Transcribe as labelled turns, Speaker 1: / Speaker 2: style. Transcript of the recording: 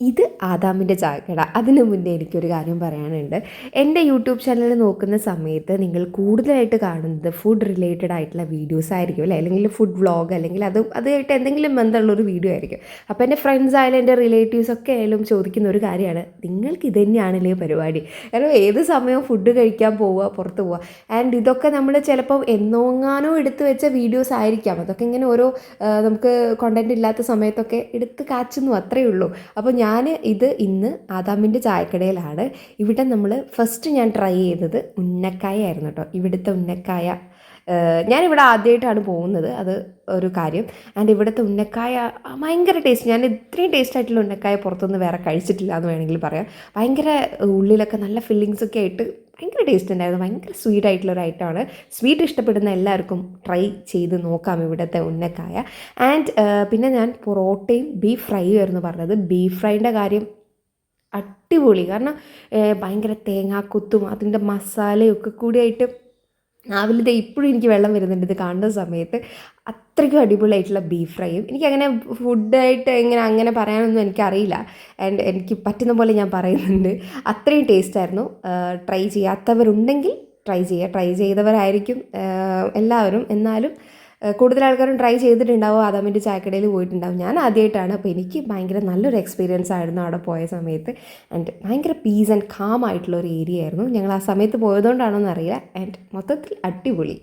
Speaker 1: ഇത് ആദാമിൻ്റെ ചായക്കട. അതിനു മുന്നേ എനിക്കൊരു കാര്യം പറയാനുണ്ട്. എൻ്റെ യൂട്യൂബ് ചാനൽ നോക്കുന്ന സമയത്ത് നിങ്ങൾ കൂടുതലായിട്ട് കാണുന്നത് ഫുഡ് റിലേറ്റഡ് ആയിട്ടുള്ള വീഡിയോസ് ആയിരിക്കും അല്ലേ, അല്ലെങ്കിൽ ഫുഡ് വ്ളോഗ്, അല്ലെങ്കിൽ അതുമായിട്ട് എന്തെങ്കിലും ബന്ധമുള്ളൊരു വീഡിയോ ആയിരിക്കും. അപ്പോൾ എൻ്റെ ഫ്രണ്ട്സ് ആയാലും എൻ്റെ റിലേറ്റീവ്സ് ഒക്കെ ആയാലും ചോദിക്കുന്ന ഒരു കാര്യമാണ്, നിങ്ങൾക്ക് ഇത് തന്നെയാണല്ലേ പരിപാടി? കാരണം ഏത് സമയവും ഫുഡ് കഴിക്കാൻ പോവുക, പുറത്ത് പോവുക. ആൻഡ് ഇതൊക്കെ നമ്മൾ ചിലപ്പോൾ എന്നോങ്ങാനോ എടുത്ത് വെച്ച വീഡിയോസ് ആയിരിക്കാം. അതൊക്കെ ഇങ്ങനെ ഓരോ നമുക്ക് കോണ്ടൻറ്റ് ഇല്ലാത്ത സമയത്തൊക്കെ എടുത്ത് കാച്ചുന്നു, അത്രയേ ഉള്ളൂ. അപ്പോൾ ഞാൻ ഇന്ന് ആദാമിൻ്റെ ചായക്കടയിലാണ്. ഇവിടെ നമ്മൾ ഫസ്റ്റ് ഞാൻ ട്രൈ ചെയ്തത് ഉന്നക്കായ ആയിരുന്നു കേട്ടോ. ഇവിടുത്തെ ഉന്നക്കായ ഞാനിവിടെ ആദ്യമായിട്ടാണ് പോകുന്നത്, അത് ഒരു കാര്യം. ആൻഡ് ഇവിടുത്തെ ഉന്നക്കായ ഭയങ്കര ടേസ്റ്റ്. ഞാൻ ഇത്രയും ടേസ്റ്റ് ആയിട്ടുള്ള ഉന്നക്കായ പുറത്തുനിന്ന് വേറെ കഴിച്ചിട്ടില്ല എന്ന് വേണമെങ്കിൽ പറയാം. ഭയങ്കര ഉള്ളിലൊക്കെ നല്ല ഫില്ലിങ്സൊക്കെ ആയിട്ട് ഭയങ്കര ടേസ്റ്റ് ഉണ്ടായിരുന്നു. ഭയങ്കര സ്വീറ്റ് ആയിട്ടുള്ളൊരു ഐറ്റമാണ്. സ്വീറ്റ് ഇഷ്ടപ്പെടുന്ന എല്ലാവർക്കും ട്രൈ ചെയ്ത് നോക്കാം ഇവിടുത്തെ ഉന്നക്കായ. ആൻഡ് പിന്നെ ഞാൻ പൊറോട്ടയും ബീഫ് ഫ്രൈയും ആയിരുന്നു പറഞ്ഞത്. ബീഫ് ഫ്രൈൻ്റെ കാര്യം അടിപൊളി. കാരണം ഭയങ്കര തേങ്ങാക്കൊത്തും അതിൻ്റെ മസാലയൊക്കെ കൂടിയായിട്ട് നാവിൽ ഇപ്പോഴും എനിക്ക് വെള്ളം വരുന്നുണ്ട് ഇത് കാണുന്ന സമയത്ത്. അത്രയ്ക്കും അടിപൊളിയായിട്ടുള്ള ബീഫ് ഫ്രൈയും. എനിക്കങ്ങനെ ഫുഡായിട്ട് അങ്ങനെ പറയാനൊന്നും എനിക്കറിയില്ല. ആൻഡ് എനിക്ക് പറ്റുന്ന പോലെ ഞാൻ പറയുന്നുണ്ട്. അത്രയും ടേസ്റ്റായിരുന്നു. ട്രൈ ചെയ്യാത്തവരുണ്ടെങ്കിൽ ട്രൈ ചെയ്തവരായിരിക്കും എല്ലാവരും. എന്നാലും കൂടുതൽ ആൾക്കാരും ട്രൈ ചെയ്തിട്ടുണ്ടാവും, ആദാമിൻ്റെ ചായക്കടയിൽ പോയിട്ടുണ്ടാവും. ഞാൻ ആദ്യമായിട്ടാണ്. അപ്പോൾ എനിക്ക് ഭയങ്കര നല്ലൊരു എക്സ്പീരിയൻസ് ആയിരുന്നു അവിടെ പോയ സമയത്ത്. ആൻഡ് ഭയങ്കര പീസ് ആൻഡ് കാം ആയിട്ടുള്ള ഒരു ഏരിയ ആയിരുന്നു. ഞങ്ങൾ ആ സമയത്ത് പോയതുകൊണ്ടാണോ എന്നറിയില്ല. ആൻഡ് മൊത്തത്തിൽ അടിപൊളി.